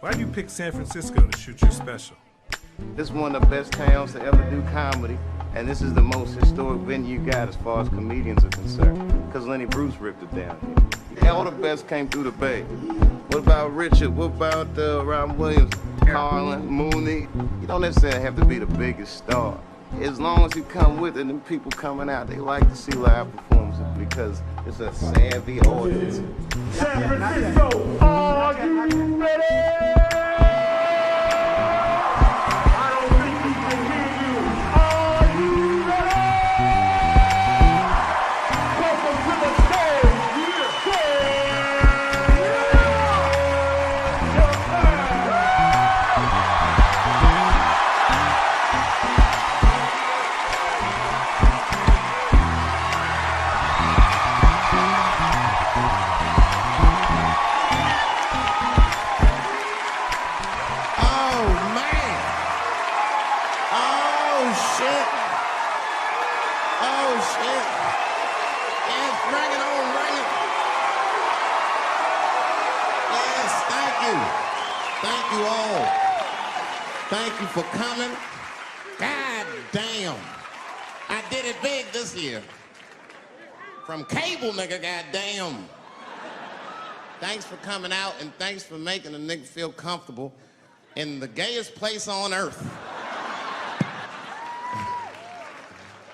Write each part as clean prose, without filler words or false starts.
Why do you pick San Francisco to shoot your special? This is one of the best towns to ever do comedy, and this is the most historic venue you got as far as comedians are concerned, because Lenny Bruce ripped it down here. All the best came through the Bay. What about Richard? What about Robin Williams, Carlin, Mooney? You don't necessarily have to be the biggest star. As long as you come with it, and people coming out, they like to see live performances because it's a savvy audience. San Francisco, are you ready? Thank you for coming. God damn. I did it big this year. From cable, nigga, god damn. Thanks for coming out, and thanks for making a nigga feel comfortable in the gayest place on earth.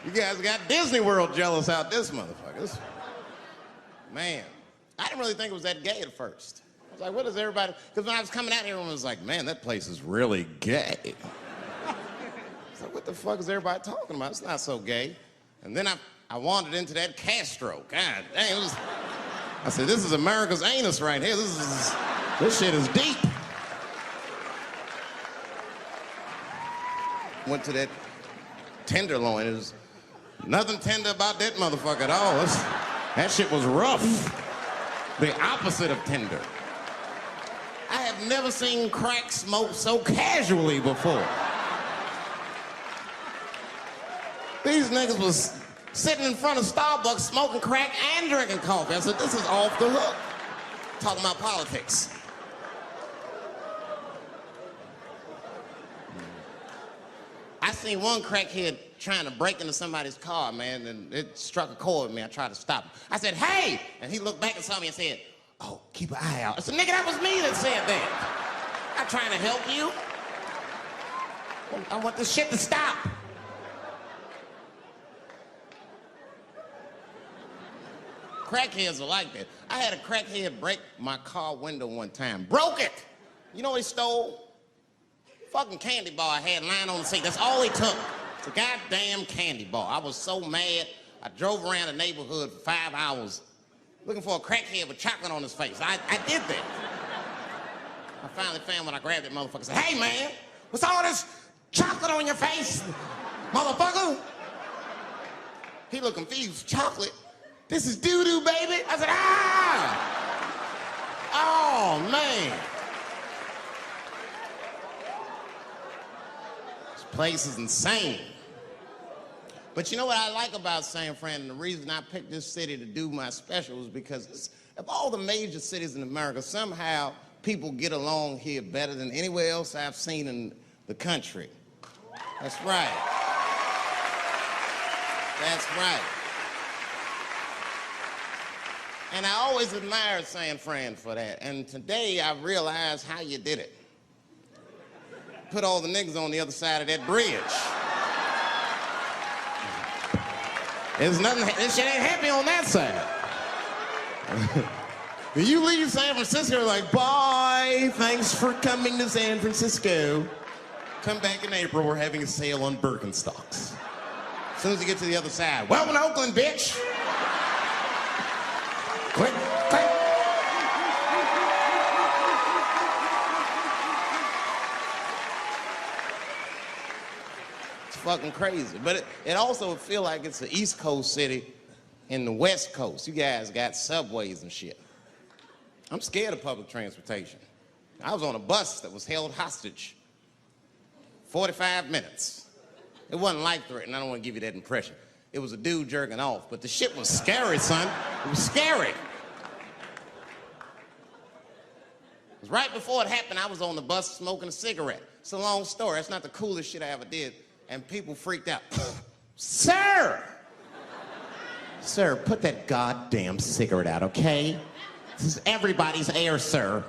You guys got Disney World jealous out this motherfucker. Man, I didn't really think it was that gay at first. I was like, what is everybody? Because when I was coming out here, everyone was like, man, that place is really gay. So what the fuck is everybody talking about? It's not so gay. And then I wandered into that Castro. God damn, I said, this is America's anus right here. This shit is deep. Went to that Tenderloin. There's nothing tender about that motherfucker at all. That shit was rough. The opposite of tender. I have never seen crack smoked so casually before. These niggas was sitting in front of Starbucks smoking crack and drinking coffee. I said, this is off the hook. Talking about politics. I seen one crackhead trying to break into somebody's car, man, and it struck a chord with me. I tried to stop him. I said, hey! And he looked back and saw me and said, oh, keep an eye out. I said, nigga, that was me that said that. I'm trying to help you. I want this shit to stop. Crackheads are like that. I had a crackhead break my car window one time. Broke it! You know what he stole? Fucking candy bar I had lying on the seat. That's all he took. It's a goddamn candy bar. I was so mad. I drove around the neighborhood for 5 hours looking for a crackhead with chocolate on his face. I did that. I finally found when I grabbed that motherfucker and said, hey man, what's all this chocolate on your face, motherfucker? He looked confused. Chocolate? This is doo-doo, baby. I said, ah! Oh, man. This place is insane. But you know what I like about San Fran, and the reason I picked this city to do my special is because of all the major cities in America, somehow people get along here better than anywhere else I've seen in the country. That's right. That's right. And I always admired San Fran for that. And today I realized how you did it. Put all the niggas on the other side of that bridge. There's nothing, this shit ain't happy on that side. You leave San Francisco like, bye, thanks for coming to San Francisco. Come back in April, we're having a sale on Birkenstocks. As soon as you get to the other side, welcome to Oakland, bitch. Click, click. It's fucking crazy. But it also feel like it's an East Coast city in the West Coast. You guys got subways and shit. I'm scared of public transportation. I was on a bus that was held hostage 45 minutes. It wasn't life-threatening. I don't want to give you that impression. It was a dude jerking off, but the shit was scary, son. It was scary. 'Cause right before it happened, I was on the bus smoking a cigarette. It's a long story. That's not the coolest shit I ever did. And people freaked out. Sir! Sir, put that goddamn cigarette out, okay? This is everybody's air, sir.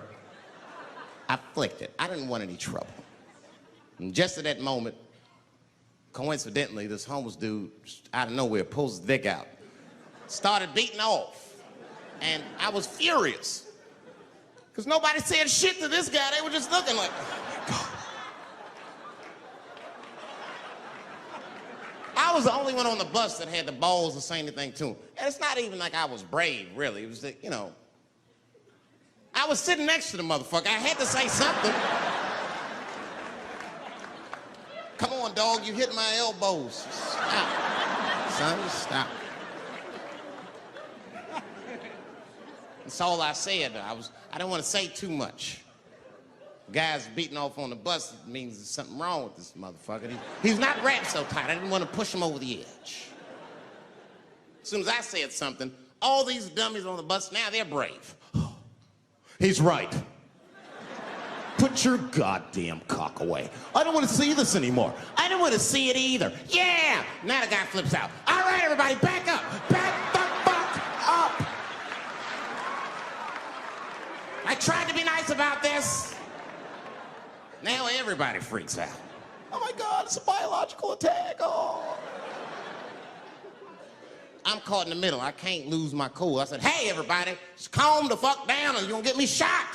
I flicked it. I didn't want any trouble. And just at that moment, coincidentally, this homeless dude, out of nowhere, pulls his dick out. Started beating off. And I was furious. Because nobody said shit to this guy. They were just looking like, oh my God. I was the only one on the bus that had the balls to say anything to him. And it's not even like I was brave, really. It was that, you know, I was sitting next to the motherfucker. I had to say something. Come on, dog, you hit my elbows. Stop. Son, stop. That's all I said. I didn't want to say too much. Guys beating off on the bus means there's something wrong with this motherfucker. He's not wrapped so tight. I didn't want to push him over the edge. As soon as I said something, all these dummies on the bus, now they're brave. He's right. Put your goddamn cock away. I don't want to see this anymore. I don't want to see it either. Yeah! Now the guy flips out. All right, everybody, back up. Back the fuck up. I tried to be nice about this. Now everybody freaks out. Oh my God, it's a biological attack. Oh. I'm caught in the middle. I can't lose my cool. I said, hey, everybody, just calm the fuck down or you're gonna get me shot.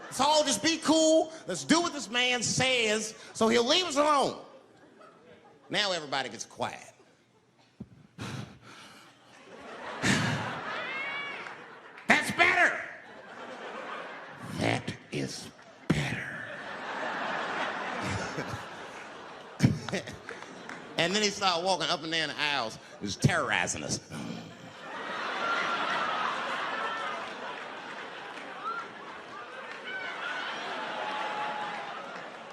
Let's all just be cool. Let's do what this man says so he'll leave us alone. Now everybody gets quiet. That's better. That is better. And then he started walking up and down the aisles, just terrorizing us.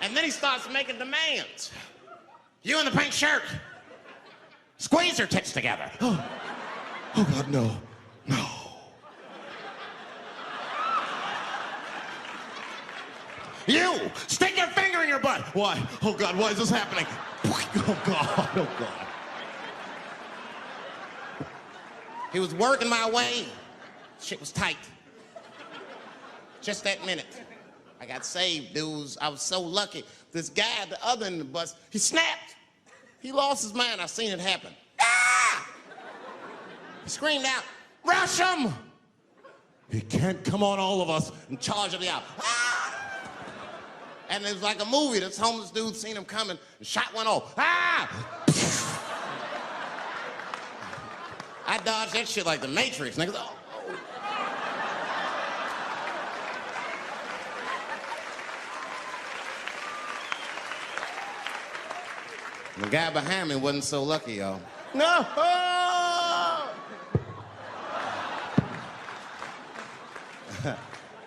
And then he starts making demands. You in the pink shirt, squeeze your tits together. Oh God, no, no. You, stick your finger in your butt. Why? Oh God, why is this happening? Oh God, oh God. He was working my way. Shit was tight. Just that minute. I got saved, dudes. I was so lucky. This guy at the other end of the bus, he snapped. He lost his mind. I seen it happen. Ah! He screamed out, rush him! He can't come on all of us and charge him out. Ah! And it was like a movie. This homeless dude seen him coming and shot one off. Ah! I dodged that shit like the Matrix. Niggas, oh. The guy behind me wasn't so lucky, y'all. No!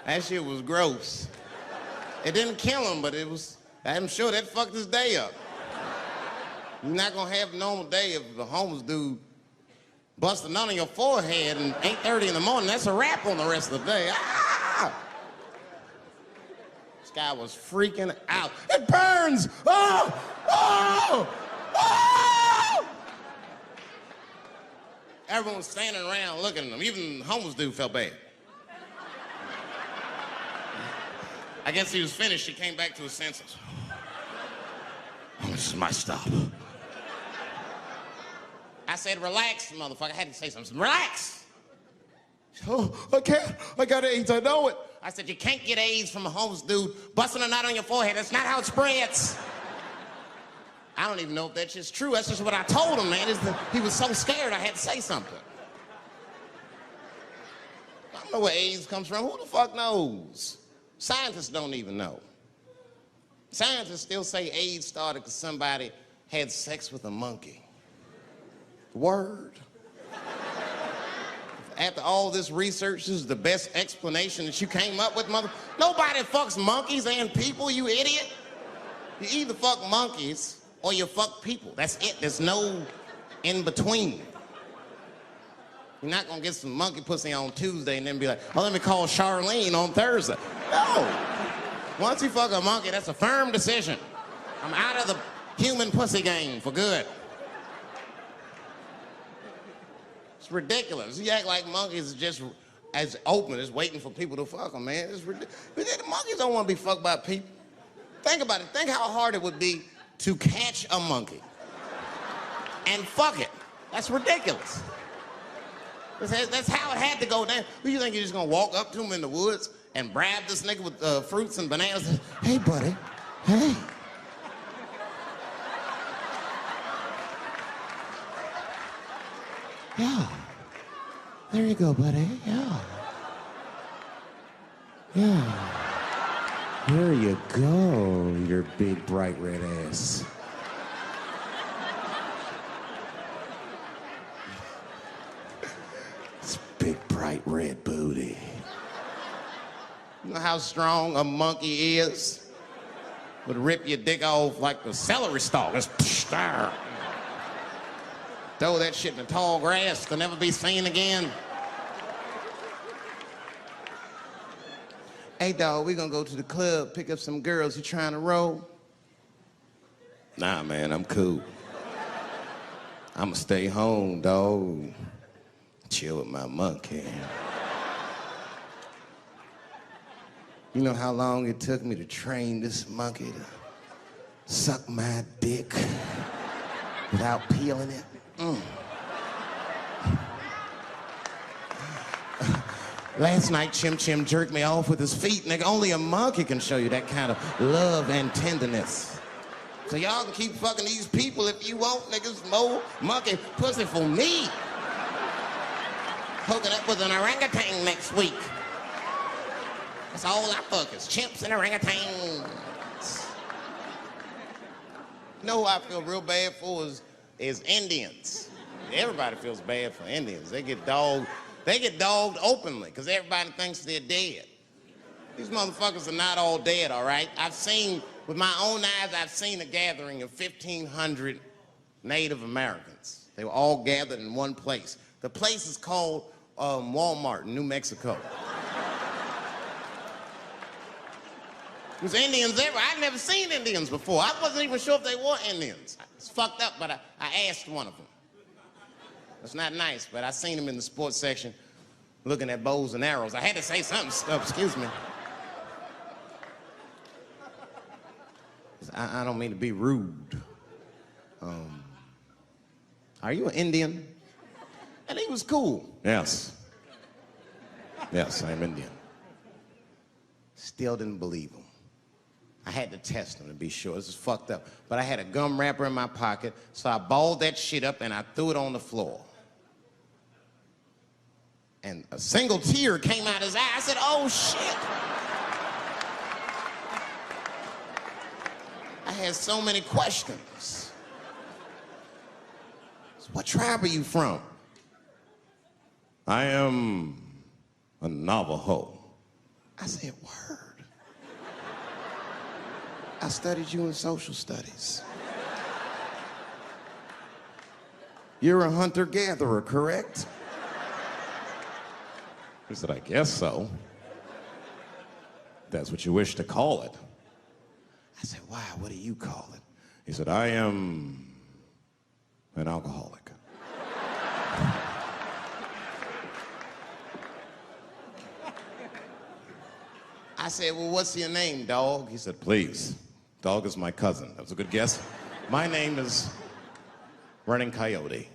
That shit was gross. It didn't kill him, but it was, I'm sure that fucked his day up. You're not gonna have a normal day if the homeless dude busts a nut on your forehead and 8:30 in the morning. That's a wrap on the rest of the day. Ah! This guy was freaking out. It burns! Oh! Oh! Oh! Everyone was standing around looking at him. Even the homeless dude felt bad. I guess he was finished. He came back to his senses. Oh, this is my stop. I said, relax, motherfucker. I had to say something. Relax. Oh, I can't. I got AIDS. I know it. I said, you can't get AIDS from a homeless dude busting a nut on your forehead. That's not how it spreads. I don't even know if that shit's true. That's just what I told him, man. He was so scared I had to say something. I don't know where AIDS comes from. Who the fuck knows? Scientists don't even know. Scientists still say AIDS started because somebody had sex with a monkey. Word. After all this research, this is the best explanation that you came up with, mother. Nobody fucks monkeys and people, you idiot. You either fuck monkeys or you fuck people. That's it. There's no in between. You're not gonna get some monkey pussy on Tuesday and then be like, oh, let me call Charlene on Thursday. No. Once you fuck a monkey, that's a firm decision. I'm out of the human pussy game for good. It's ridiculous. You act like monkeys are just as open as waiting for people to fuck them, man. It's ridiculous. The monkeys don't want to be fucked by people. Think about it. Think how hard it would be to catch a monkey and fuck it. That's ridiculous. That's how it had to go down. Who you think you're just gonna walk up to him in the woods and bribe this nigga with fruits and bananas? Hey, buddy. Hey. Yeah. There you go, buddy. Yeah. Yeah. There you go, your big, bright red ass. This big, bright red booty. You know how strong a monkey is? Would rip your dick off like the celery stalk. Just throw that shit in the tall grass to never be seen again. Hey, dog, we gonna go to the club, pick up some girls. You trying to roll? Nah, man, I'm cool. I'ma stay home, dog. Chill with my monkey. You know how long it took me to train this monkey to suck my dick without peeling it? Last night, Chim Chim jerked me off with his feet. Nigga, only a monkey can show you that kind of love and tenderness. So y'all can keep fucking these people if you want, niggas. More monkey pussy for me. Hooking up with an orangutan next week. That's all I fuck is chimps and orangutans. You know who I feel real bad for is Indians. Everybody feels bad for Indians. They get dogged openly because everybody thinks they're dead. These motherfuckers are not all dead, all right? With my own eyes, I've seen a gathering of 1,500 Native Americans. They were all gathered in one place. The place is called Walmart in New Mexico. There's Indians everywhere. I'd never seen Indians before. I wasn't even sure if they were Indians. It's fucked up, but I asked one of them. It's not nice, but I seen him in the sports section looking at bows and arrows. I had to say something. Excuse me. I don't mean to be rude. Are you an Indian? And he was cool. Yes. Yes, I'm Indian. Still didn't believe him. I had to test him to be sure. This is fucked up. But I had a gum wrapper in my pocket, so I balled that shit up and I threw it on the floor. And a single tear came out his eye. I said, oh, shit. I had so many questions. So what tribe are you from? I am a Navajo. I said, word. I studied you in social studies. You're a hunter-gatherer, correct? He said, I guess so. That's what you wish to call it. I said, why? What do you call it? He said, I am an alcoholic. I said, well, what's your name, dog? He said, please. Dog is my cousin. That was a good guess. My name is Running Coyote.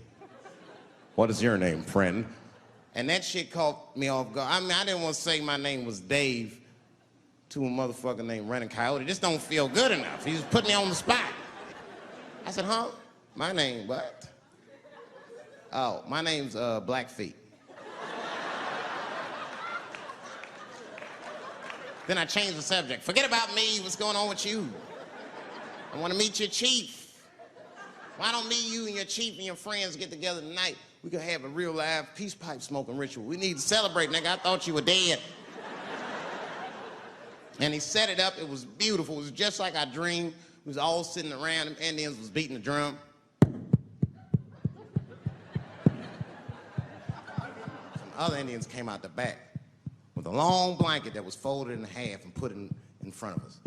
What is your name, friend? And that shit caught me off guard. I mean, I didn't want to say my name was Dave to a motherfucker named Running Coyote. This don't feel good enough. He just put me on the spot. I said, huh? My name, what? Oh, my name's Blackfeet. Then I changed the subject. Forget about me. What's going on with you? I want to meet your chief. Why don't me, you, and your chief and your friends get together tonight? We could have a real live peace pipe smoking ritual. We need to celebrate, nigga. I thought you were dead. And he set it up. It was beautiful. It was just like I dreamed. We was all sitting around. Them Indians was beating the drum. other Indians came out the back with a long blanket that was folded in half and put in front of us.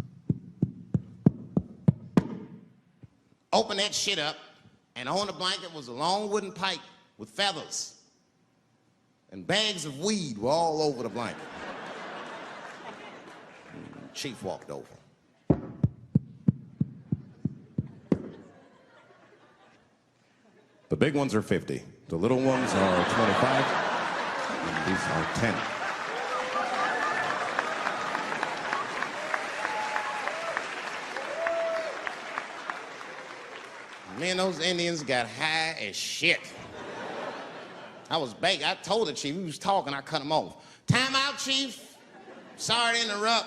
Opened that shit up, and on the blanket was a long wooden pipe with feathers. And bags of weed were all over the blanket. Chief walked over. The big ones are 50. The little ones are 25. And these are 10. Me and those Indians got high as shit. I was baked. I told the chief, we was talking, I cut him off. Time out, chief. Sorry to interrupt.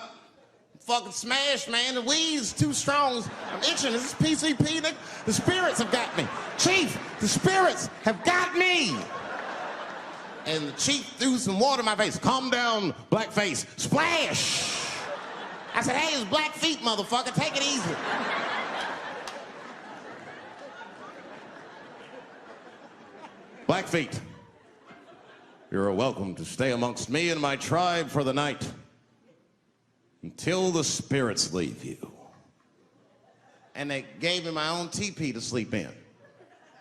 Fucking smashed, man. The weed's too strong. I'm itching. This is PCP. The spirits have got me. Chief, the spirits have got me. And the chief threw some water in my face. Calm down, blackface. Splash. I said, hey, it's black feet, motherfucker. Take it easy. Blackfeet, you're welcome to stay amongst me and my tribe for the night until the spirits leave you. And they gave me my own teepee to sleep in,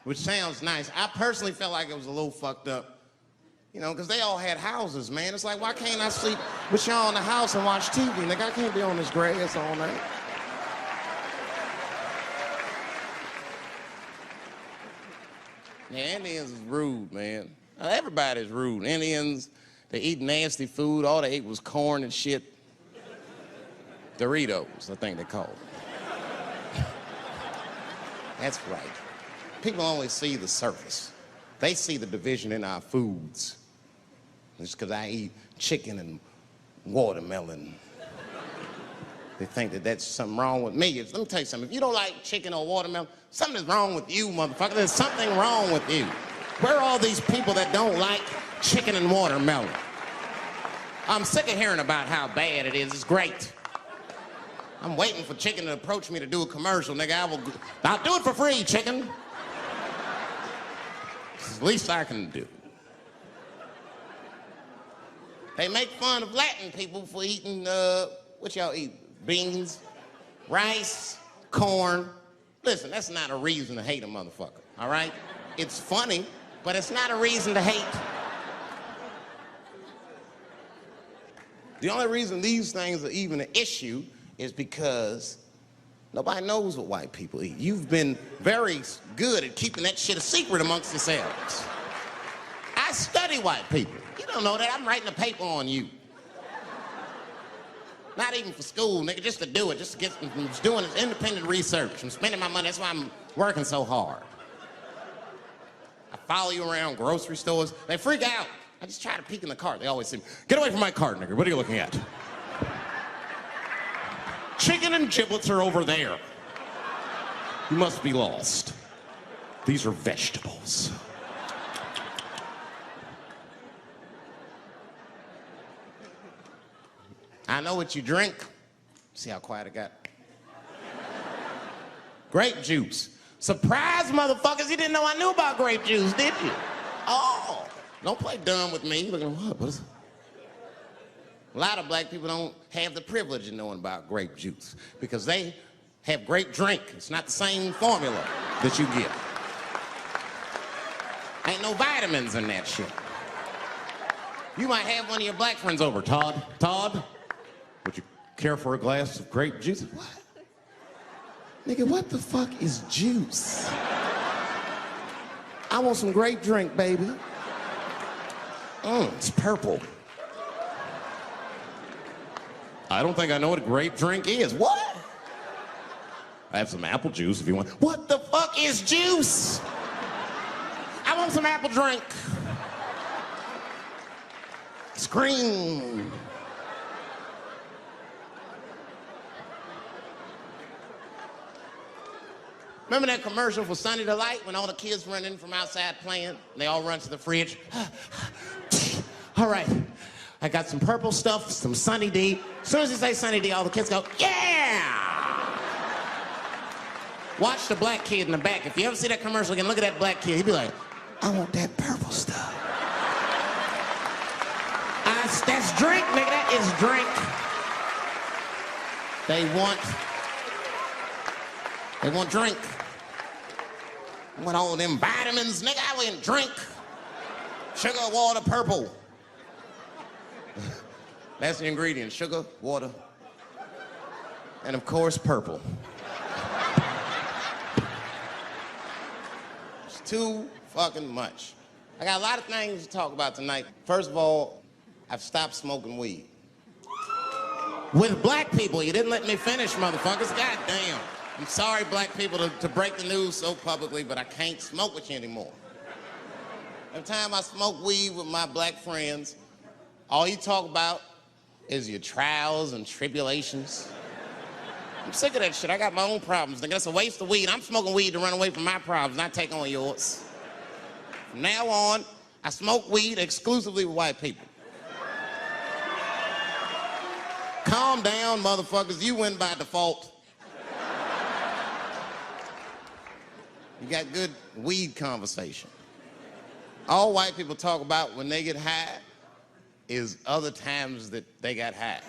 which sounds nice. I personally felt like it was a little fucked up, you know, because they all had houses, man. It's like, why can't I sleep with y'all in the house and watch TV? Nigga, I can't be on this grass all night. Yeah, Indians is rude, man. Everybody's rude. Indians, they eat nasty food. All they ate was corn and shit. Doritos, I think they call them. That's right. People only see the surface. They see the division in our foods. Just because I eat chicken and watermelon. They think that that's something wrong with me. Let me tell you something. If you don't like chicken or watermelon, something is wrong with you, motherfucker. There's something wrong with you. Where are all these people that don't like chicken and watermelon? I'm sick of hearing about how bad it is. It's great. I'm waiting for chicken to approach me to do a commercial, nigga. I'll do it for free, chicken. It's the least I can do. They make fun of Latin people for eating, what y'all eat? Beans, rice, corn. Listen, that's not a reason to hate a motherfucker, all right? It's funny, but it's not a reason to hate. The only reason these things are even an issue is because nobody knows what white people eat. You've been very good at keeping that shit a secret amongst yourselves. I study white people. You don't know that. I'm writing a paper on you. Not even for school, nigga, just to do it, just to get, I'm just doing this independent research. I'm spending my money, that's why I'm working so hard. I follow you around grocery stores. They freak out. I just try to peek in the cart. They always say, get away from my cart, nigga. What are you looking at? Chicken and giblets are over there. You must be lost. These are vegetables. I know what you drink. See how quiet it got? Grape juice. Surprise, motherfuckers, you didn't know I knew about grape juice, did you? Oh, don't play dumb with me. Look at what is it? A lot of black people don't have the privilege of knowing about grape juice because they have grape drink. It's not the same formula that you get. Ain't no vitamins in that shit. You might have one of your black friends over, Todd. Todd, would you care for a glass of grape juice? What? Nigga, what the fuck is juice? I want some grape drink, baby. It's purple. I don't think I know what a grape drink is. What? I have some apple juice if you want. What the fuck is juice? I want some apple drink. Scream. Remember that commercial for Sunny Delight when all the kids run in from outside playing? And they all run to the fridge. All right, I got some purple stuff, some Sunny D. As soon as you say Sunny D, all the kids go, yeah! Watch the black kid in the back. If you ever see that commercial again, look at that black kid. He'd be like, I want that purple stuff. That's drink, nigga. That is drink. They want drink. I want all them vitamins, nigga. I want drink. Sugar, water, purple. That's the ingredient. Sugar, water, and of course, purple. It's too fucking much. I got a lot of things to talk about tonight. First of all, I've stopped smoking weed. With black people, you didn't let me finish, motherfuckers. God damn. I'm sorry, black people, to break the news so publicly, but I can't smoke with you anymore. Every time I smoke weed with my black friends, all you talk about is your trials and tribulations. I'm sick of that shit. I got my own problems, nigga. That's a waste of weed. I'm smoking weed to run away from my problems, not take on yours. From now on, I smoke weed exclusively with white people. Calm down, motherfuckers. You win by default. You got good weed conversation. All white people talk about when they get high is other times that they got high.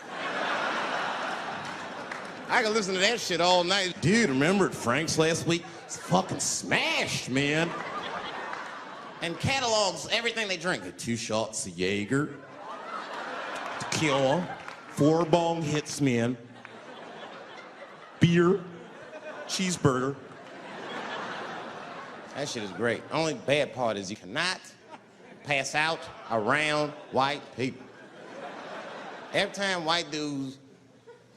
I can listen to that shit all night. Dude, remember at Frank's last week? It's fucking smashed, man. And catalogs everything they drink. 2 shots of Jaeger, tequila, 4 bong hits, man, beer, cheeseburger. That shit is great. Only bad part is you cannot pass out around white people. Every time white dudes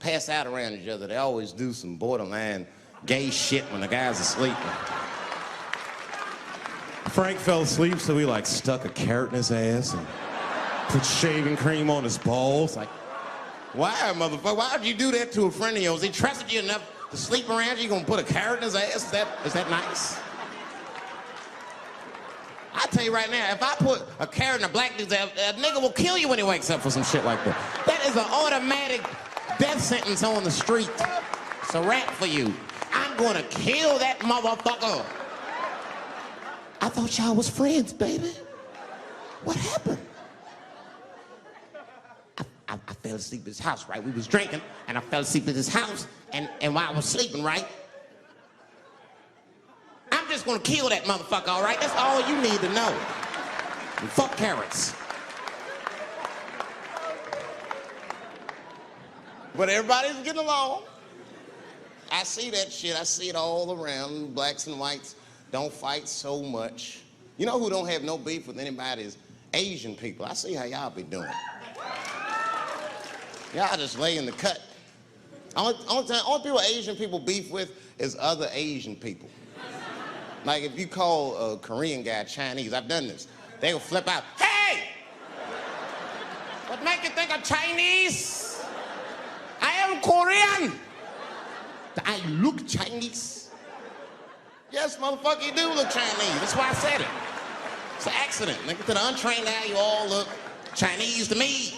pass out around each other, they always do some borderline gay shit when the guy's asleep. Frank fell asleep, so we like stuck a carrot in his ass and put shaving cream on his balls. Like, why, motherfucker? Why would you do that to a friend of yours? He trusted you enough to sleep around you. You gonna put a carrot in his ass? Is that nice? I tell you right now, if I put a carrot in a black dude's ass, a nigga will kill you when he wakes up for some shit like that. That is an automatic death sentence on the street. It's a rap for you. I'm gonna kill that motherfucker. I thought y'all was friends, baby. What happened? I fell asleep at his house, right? We was drinking, and I fell asleep at his house, and while I was sleeping, right? I'm just gonna kill that motherfucker, all right? That's all you need to know. And fuck carrots. But everybody's getting along. I see that shit. I see it all around. Blacks and whites don't fight so much. You know who don't have no beef with anybody is Asian people. I see how y'all be doing. Y'all just lay in the cut. Only people Asian people beef with is other Asian people. Like if you call a Korean guy Chinese, I've done this. They will flip out, hey! What make you think I'm Chinese? I am Korean. I look Chinese. Yes, motherfucker, you do look Chinese. That's why I said it. It's an accident. Nigga, to the untrained eye, you all look Chinese to me.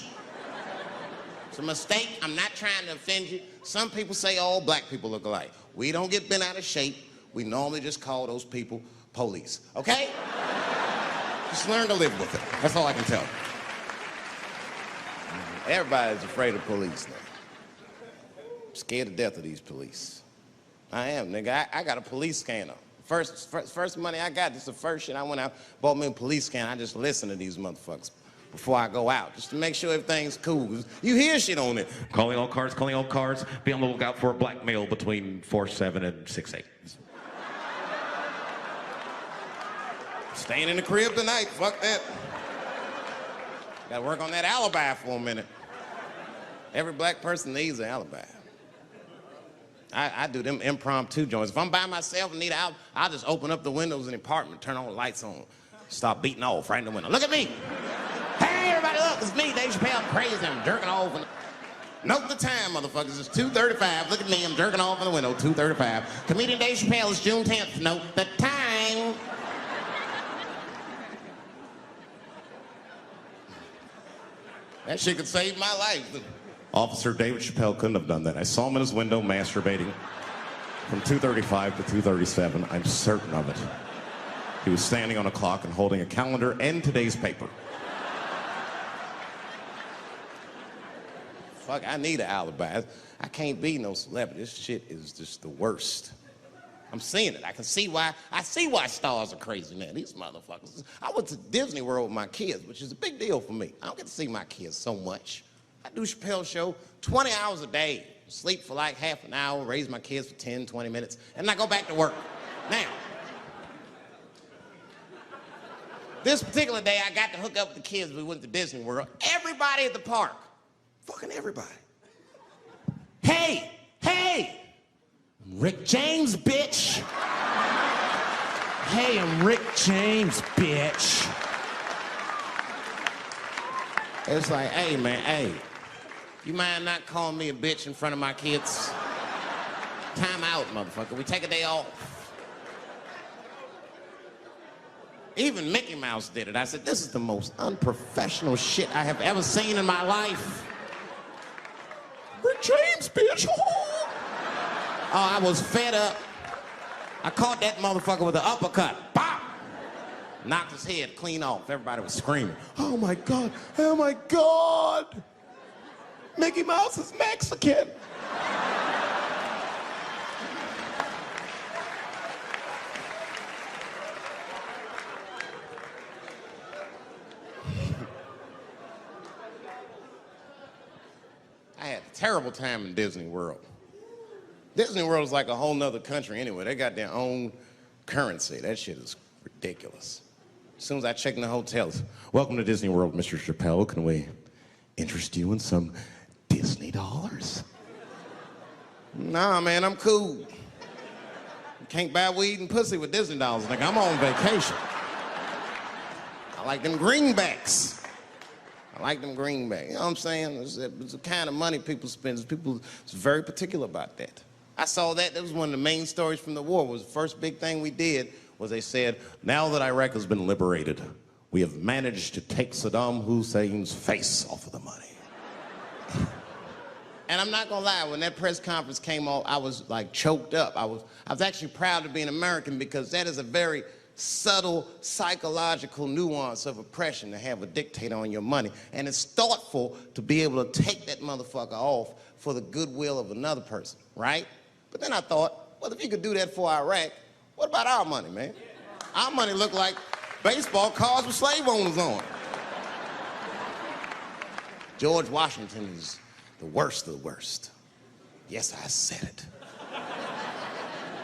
It's a mistake. I'm not trying to offend you. Some people say all black people look alike. We don't get bent out of shape. We normally just call those people police, okay? Just learn to live with it. That's all I can tell you. Everybody's afraid of police now. I'm scared to death of these police. I am, nigga. I got a police scanner. First money I got, this is the first shit I went out, bought me a police scanner. I just listen to these motherfuckers before I go out, just to make sure everything's cool. You hear shit on it. Calling all cars, be on the lookout for a black male between 4'7" and 6'8". Staying in the crib tonight, fuck that. Gotta work on that alibi for a minute. Every black person needs an alibi. I do them impromptu joints. If I'm by myself and need out, I'll just open up the windows in the apartment, turn all the lights on, start beating off right in the window. Look at me. Hey, everybody, look, it's me, Dave Chappelle. I'm crazy, I'm jerking off. Note the time, motherfuckers. It's 2:35. Look at me, I'm jerking off in the window, 2:35. Comedian Dave Chappelle is June 10th. Note the time. That shit could save my life. Officer David Chappelle couldn't have done that. I saw him in his window masturbating from 2:35 to 2:37. I'm certain of it. He was standing on a clock and holding a calendar and today's paper. fuck, I need an alibi. I can't be no celebrity. This shit is just the worst. I'm seeing it. I see why stars are crazy now. These motherfuckers. I went to Disney World with my kids, which is a big deal for me. I don't get to see my kids so much. I do Chappelle show 20 hours a day, sleep for like half an hour, raise my kids for 10, 20 minutes, and I go back to work. Now, this particular day, I got to hook up with the kids. We went to Disney World. Everybody at the park, fucking everybody. Hey, Rick James, bitch. Hey, I'm Rick James, bitch. It's like, hey, man, hey. You mind not calling me a bitch in front of my kids? Time out, motherfucker. We take a day off. Even Mickey Mouse did it. I said, this is the most unprofessional shit I have ever seen in my life. Rick James, bitch. Oh, I was fed up. I caught that motherfucker with an uppercut. Bop! Knocked his head clean off. Everybody was screaming. Oh my God, oh my God! Mickey Mouse is Mexican. I had a terrible time in Disney World. Disney World is like a whole nother country anyway. They got their own currency. That shit is ridiculous. As soon as I check in the hotels, welcome to Disney World, Mr. Chappelle. Can we interest you in some Disney dollars? Nah, man, I'm cool. You can't buy weed and pussy with Disney dollars. Like, I'm on vacation. I like them greenbacks. I like them greenbacks. You know what I'm saying? It's the kind of money people spend. People is very particular about that. I saw that. That was one of the main stories from the war. Was the first big thing we did was they said, now that Iraq has been liberated, we have managed to take Saddam Hussein's face off of the money. And I'm not gonna lie, when that press conference came off, I was like choked up. I was actually proud to be an American because that is a very subtle psychological nuance of oppression to have a dictator on your money. And it's thoughtful to be able to take that motherfucker off for the goodwill of another person, right? But then I thought, well, if you could do that for Iraq, what about our money, man? Our money looked like baseball cards with slave owners on. George Washington is the worst of the worst. Yes, I said it.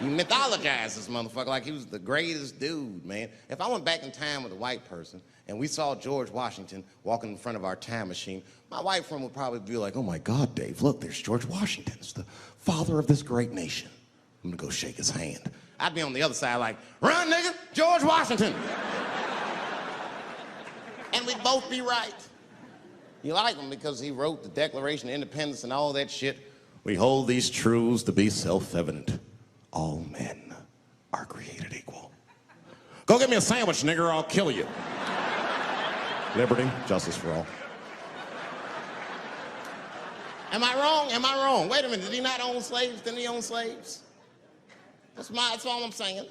You mythologize this motherfucker like he was the greatest dude, man. If I went back in time with a white person and we saw George Washington walking in front of our time machine, my white friend would probably be like, oh my God, Dave, look, there's George Washington. It's the father of this great nation. I'm gonna go shake his hand. I'd be on the other side like, run, nigga, George Washington. And we'd both be right. You like him because he wrote the Declaration of Independence and all that shit. We hold these truths to be self-evident. All men are created equal. Go get me a sandwich, nigger, or I'll kill you. Liberty, justice for all. Am I wrong? Am I wrong? Wait a minute, did he not own slaves? Didn't he own slaves? That's all I'm saying.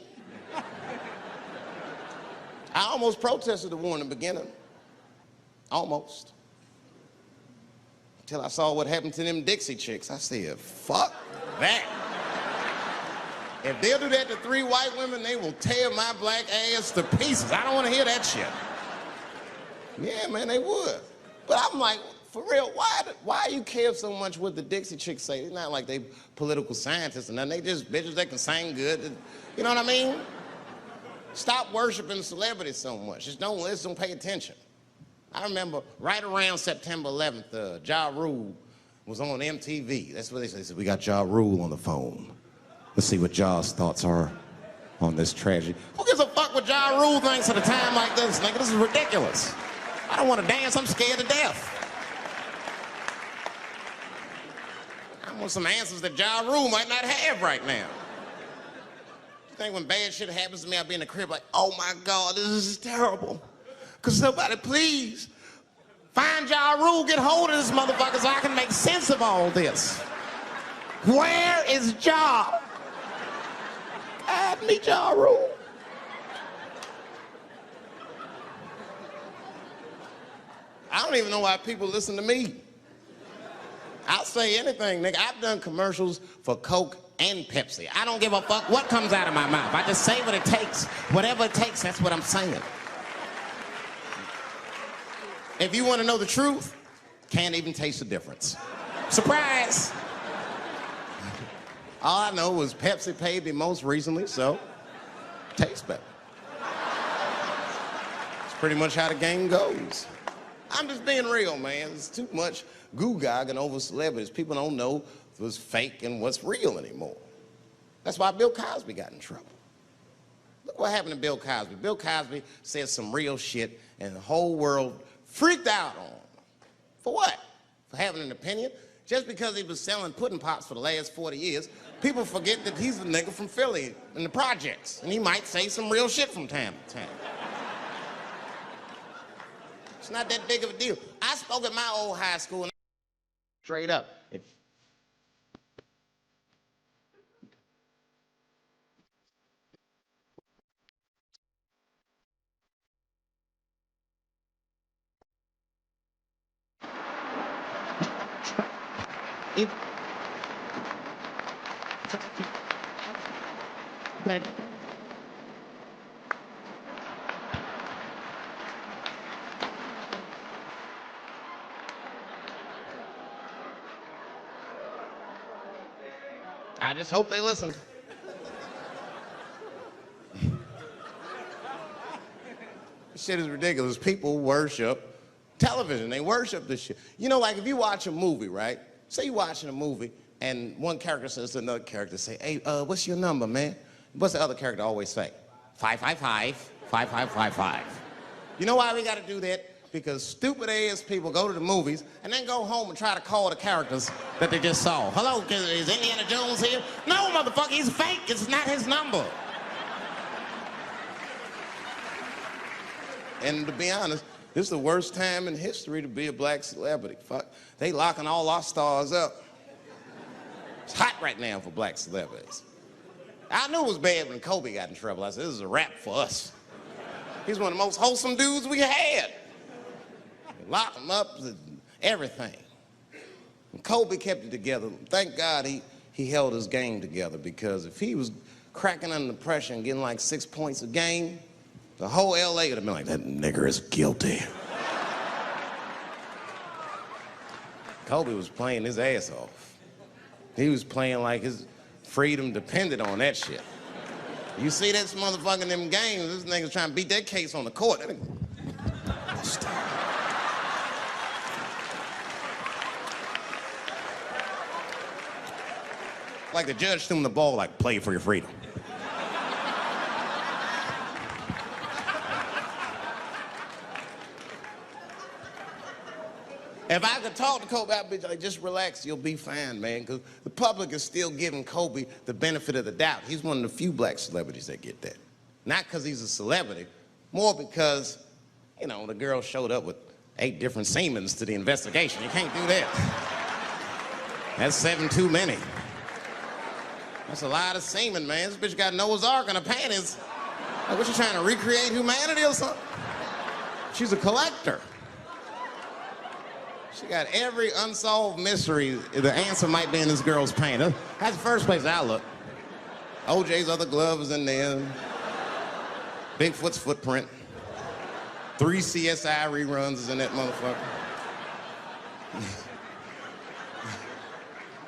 I almost protested the war in the beginning. Almost. Until I saw what happened to them Dixie chicks. I said, fuck that. If they'll do that to 3 white women, they will tear my black ass to pieces. I don't want to hear that shit. Yeah, man, they would. But I'm like, for real, why you care so much what the Dixie chicks say? It's not like they political scientists or nothing. They just bitches that can sing good. You know what I mean? Stop worshiping celebrities so much. Just don't listen, pay attention. I remember right around September 11th, Ja Rule was on MTV. That's what they said. They said, we got Ja Rule on the phone. Let's see what Ja's thoughts are on this tragedy. Who gives a fuck what Ja Rule thinks at a time like this, nigga? This is ridiculous. I don't want to dance, I'm scared to death. I want some answers that Ja Rule might not have right now. You think when bad shit happens to me, I'll be in the crib like, oh my God, this is terrible. Could somebody please find Ja Rule, get hold of this motherfucker so I can make sense of all this. Where is Ja? God, me Ja Rule. I don't even know why people listen to me. I'll say anything, nigga. I've done commercials for Coke and Pepsi. I don't give a fuck what comes out of my mouth. I just say what it takes. Whatever it takes, that's what I'm saying. If you want to know the truth, can't even taste the difference. Surprise! All I know was Pepsi paid me most recently, so tastes better. It's pretty much how the game goes. I'm just being real, man. There's too much goo-gagging over celebrities. People don't know what's fake and what's real anymore. That's why Bill Cosby got in trouble. Look what happened to Bill Cosby. Bill Cosby said some real shit, and the whole world freaked out on him. For what? For having an opinion? Just because he was selling pudding pops for the last 40 years, people forget that he's a nigga from Philly in the projects, and he might say some real shit from time to time. It's not that big of a deal. I spoke at my old high school, and straight up. But I just hope they listened. This shit is ridiculous. People worship television. They worship this shit. You know, like if you watch a movie, right? Say you're watching a movie and one character says to another character, say, hey, what's your number, man? What's the other character always say? 555, 5555. You know why we gotta do that? Because stupid ass people go to the movies and then go home and try to call the characters that they just saw. Hello, is Indiana Jones here? No, motherfucker, he's fake. It's not his number. And to be honest, this is the worst time in history to be a black celebrity. Fuck, they locking all our stars up. It's hot right now for black celebrities. I knew it was bad when Kobe got in trouble. I said, this is a wrap for us. He's one of the most wholesome dudes we had. Lock him up, everything. And Kobe kept it together. Thank God he held his game together, because if he was cracking under pressure and getting like 6 points a game, the whole LA would have been like, that nigger is guilty. Kobe was playing his ass off. He was playing like his freedom depended on that shit. You see this motherfucker in them games, this nigga's trying to beat that case on the court. Like the judge threw him the ball, like, play for your freedom. If I could talk to Kobe, I'd be like, just relax, you'll be fine, man, because the public is still giving Kobe the benefit of the doubt. He's one of the few black celebrities that get that. Not because he's a celebrity, more because, you know, the girl showed up with 8 different semens to the investigation. You can't do that. That's 7 too many. That's a lot of semen, man. This bitch got Noah's Ark in her panties. Like, what, you trying to recreate humanity or something? She's a collector. She got every unsolved mystery. The answer might be in this girl's paint. That's the first place I look. OJ's other glove is in there. Bigfoot's footprint. 3 CSI reruns is in that motherfucker.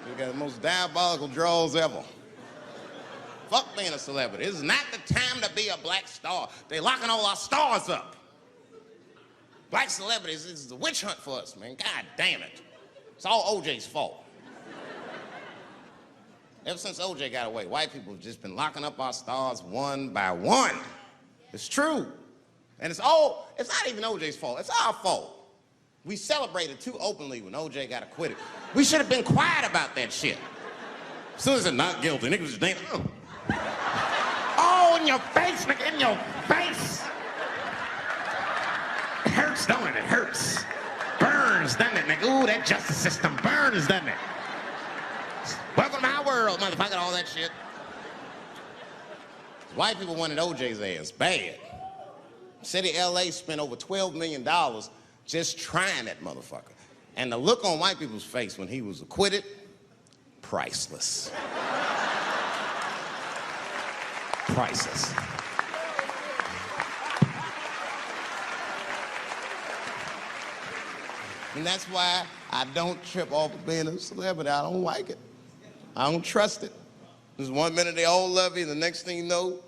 We got the most diabolical draws ever. Fuck being a celebrity. This is not the time to be a black star. They locking all our stars up. Black celebrities, this is a witch hunt for us, man. God damn it. It's all OJ's fault. Ever since OJ got away, white people have just been locking up our stars one by one. It's true. And it's not even OJ's fault, it's our fault. We celebrated too openly when OJ got acquitted. We should have been quiet about that shit. As soon as they're not guilty, niggas just damn. Oh, in your face, nigga, in your face. It hurts, don't it? It hurts. Burns, doesn't it, nigga? Ooh, that justice system burns, doesn't it? Welcome to my world, motherfucker, all that shit. White people wanted OJ's ass bad. City of LA spent over $12 million just trying that motherfucker. And the look on white people's face when he was acquitted, priceless. Priceless. And that's why I don't trip off of being a celebrity. I don't like it. I don't trust it. There's 1 minute they all love you, and the next thing you know,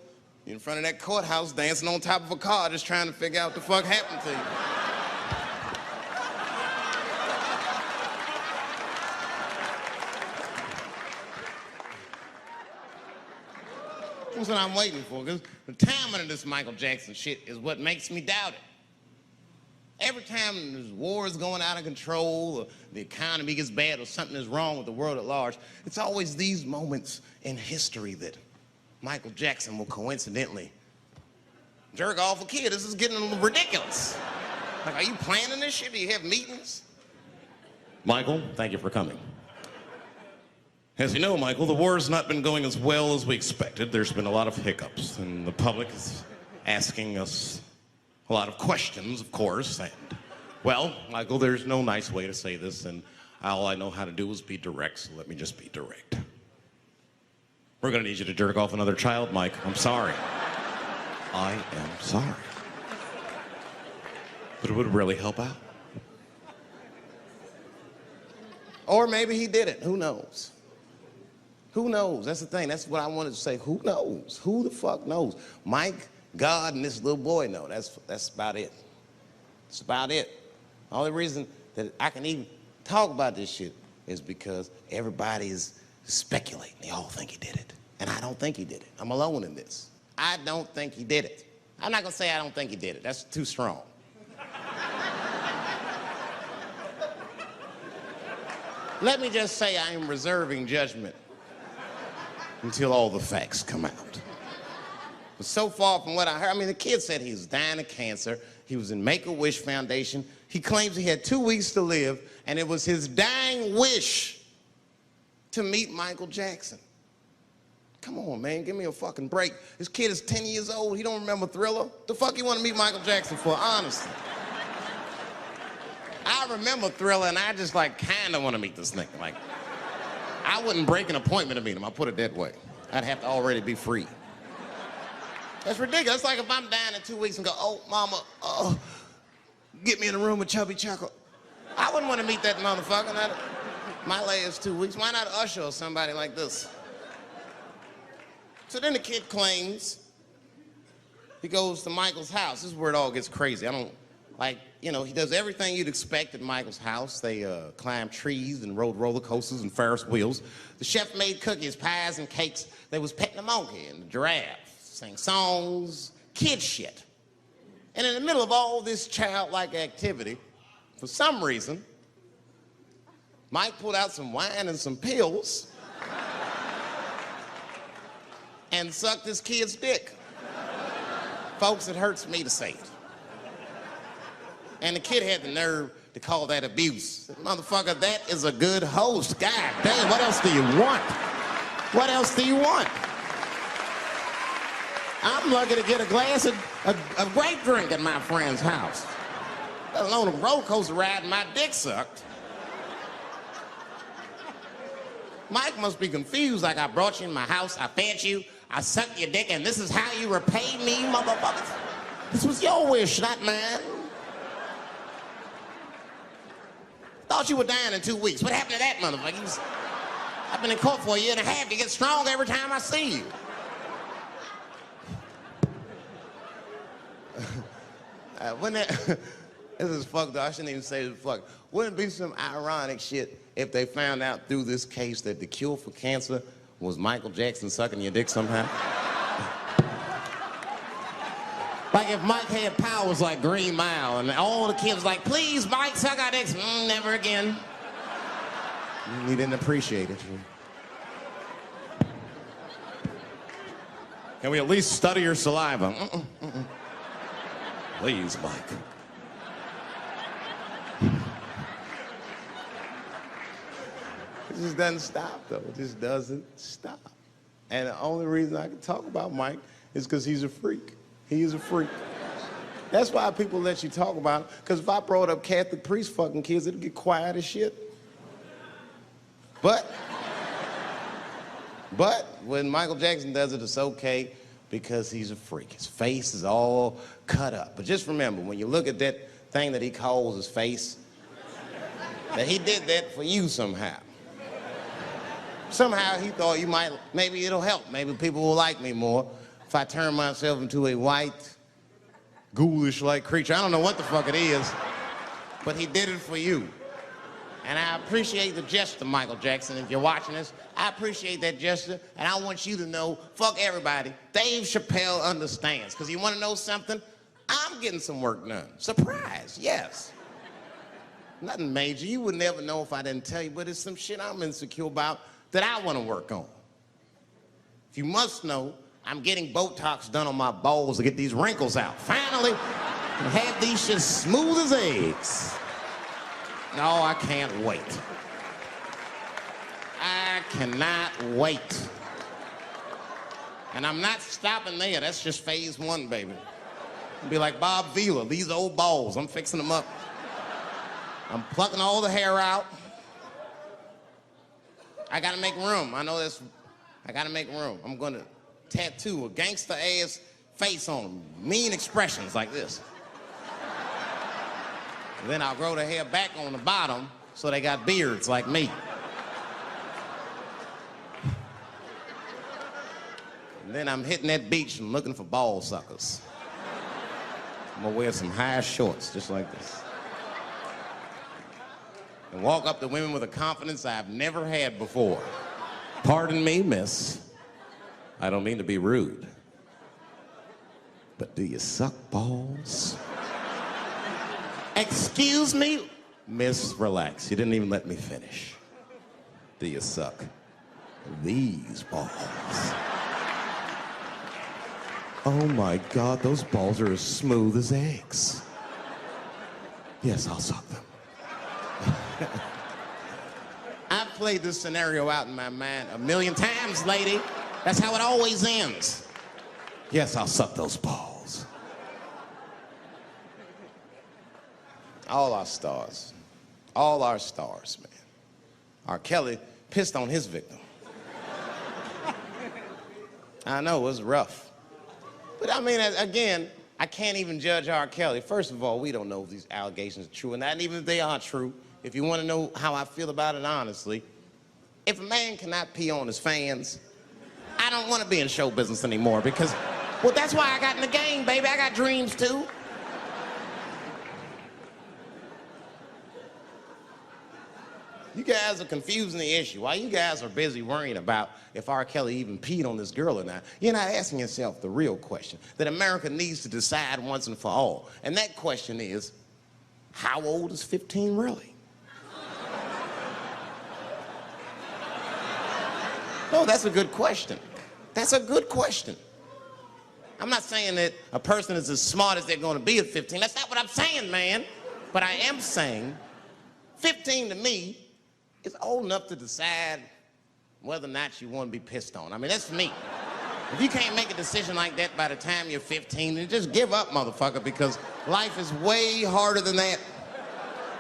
you're in front of that courthouse dancing on top of a car just trying to figure out what the fuck happened to you. That's what I'm waiting for, because the timing of this Michael Jackson shit is what makes me doubt it. Every time this war is going out of control, or the economy gets bad, or something is wrong with the world at large, it's always these moments in history that Michael Jackson will coincidentally jerk off a kid. This is getting a little ridiculous. Like, are you planning this shit? Do you have meetings? Michael, thank you for coming. As you know, Michael, the war has not been going as well as we expected. There's been a lot of hiccups, and the public is asking us a lot of questions, of course. And, well, Michael, there's no nice way to say this, and all I know how to do is be direct, so let me just be direct. We're gonna need you to jerk off another child, Mike. I'm sorry. I am sorry. But it would really help out. Or maybe he did it. Who knows? Who knows? That's the thing. That's what I wanted to say. Who knows? Who the fuck knows? Mike, God, and this little boy know. That's about it. That's about it. The only reason that I can even talk about this shit is because everybody is speculating. They all think he did it. And I don't think he did it. I'm alone in this. I don't think he did it. I'm not gonna say I don't think he did it. That's too strong. Let me just say I am reserving judgment until all the facts come out. But so far from what I heard, I mean, the kid said he was dying of cancer. He was in Make-A-Wish Foundation. He claims he had 2 weeks to live, and it was his dying wish to meet Michael Jackson. Come on, man, give me a fucking break. This kid is 10 years old. He don't remember Thriller. The fuck you want to meet Michael Jackson for, honestly? I remember Thriller, and I just, like, kind of want to meet this nigga. Like, I wouldn't break an appointment to meet him. I'll put it that way. I'd have to already be free. That's ridiculous. It's like if I'm dying in 2 weeks and go, oh, mama, get me in a room with Chubby Chuckle. I wouldn't want to meet that motherfucker. My last 2 weeks. Why not Usher or somebody like this? So then the kid claims he goes to Michael's house. This is where it all gets crazy. I don't, like, you know, he does everything you'd expect at Michael's house. They climbed trees and rode roller coasters and Ferris wheels. The chef made cookies, pies, and cakes. They was petting the monkey and the giraffe, sang songs, kid shit. And in the middle of all this childlike activity, for some reason, Mike pulled out some wine and some pills and sucked his kid's dick. Folks, it hurts me to say it. And the kid had the nerve to call that abuse. Motherfucker, that is a good host. God damn, what else do you want? What else do you want? I'm lucky to get a glass of grape drink at my friend's house. Let alone a roller coaster ride and my dick sucked. Mike must be confused, like I brought you in my house, I fed you, I sucked your dick, and this is how you repay me, motherfuckers? This was your wish, not mine. Thought you were dying in 2 weeks. What happened to that, motherfucker? I've been in court for 1.5 years. You get stronger every time I see you. This is fucked up. I shouldn't even say this fuck. Wouldn't it be some ironic shit if they found out through this case that the cure for cancer was Michael Jackson sucking your dick somehow? Like if Mike had powers like Green Mile and all the kids like, please, Mike, suck our dicks. Never again. He didn't appreciate it. Can we at least study your saliva? Please, Mike. It just doesn't stop, though. It just doesn't stop. And the only reason I can talk about Mike is because he's a freak. He is a freak. That's why people let you talk about it. Because if I brought up Catholic priest fucking kids, it'd get quiet as shit. But when Michael Jackson does it, it's okay because he's a freak. His face is all cut up. But just remember, when you look at that thing that he calls his face, that he did that for you somehow. Somehow he thought you might, maybe it'll help. Maybe people will like me more if I turn myself into a white, ghoulish-like creature. I don't know what the fuck it is, but he did it for you. And I appreciate the gesture, Michael Jackson. If you're watching this, I appreciate that gesture, and I want you to know, fuck everybody, Dave Chappelle understands. Because you want to know something? I'm getting some work done. Surprise, yes. Nothing major. You would never know if I didn't tell you, but it's some shit I'm insecure about that I want to work on. If you must know, I'm getting Botox done on my balls to get these wrinkles out. Finally, have these shit smooth as eggs. No, I can't wait. I cannot wait. And I'm not stopping there. That's just phase one, baby. I'll be like Bob Vila, these old balls, I'm fixing them up. I'm plucking all the hair out. I gotta make room. I know this. I gotta make room. I'm gonna tattoo a gangster ass face on them. Mean expressions like this. And then I'll grow the hair back on the bottom so they got beards like me. And then I'm hitting that beach and looking for ball suckers. I'm gonna wear some high shorts just like this. And walk up to women with a confidence I've never had before. Pardon me, miss. I don't mean to be rude. But do you suck balls? Excuse me? Miss, relax. You didn't even let me finish. Do you suck these balls? Oh my God, those balls are as smooth as eggs. Yes, I'll suck them. I've played this scenario out in my mind a million times, lady. That's how it always ends. Yes, I'll suck those balls. All our stars, man. R. Kelly pissed on his victim. I know, it was rough. But I mean, again, I can't even judge R. Kelly. First of all, we don't know if these allegations are true, and not even if they are true. If you want to know how I feel about it honestly, if a man cannot pee on his fans, I don't want to be in show business anymore because, well, that's why I got in the game, baby. I got dreams too. You guys are confusing the issue. While you guys are busy worrying about if R. Kelly even peed on this girl or not, you're not asking yourself the real question that America needs to decide once and for all. And that question is, how old is 15 really? No, that's a good question. That's a good question. I'm not saying that a person is as smart as they're going to be at 15. That's not what I'm saying, man. But I am saying 15 to me is old enough to decide whether or not you want to be pissed on. I mean, that's me. If you can't make a decision like that by the time you're 15, then just give up, motherfucker, because life is way harder than that.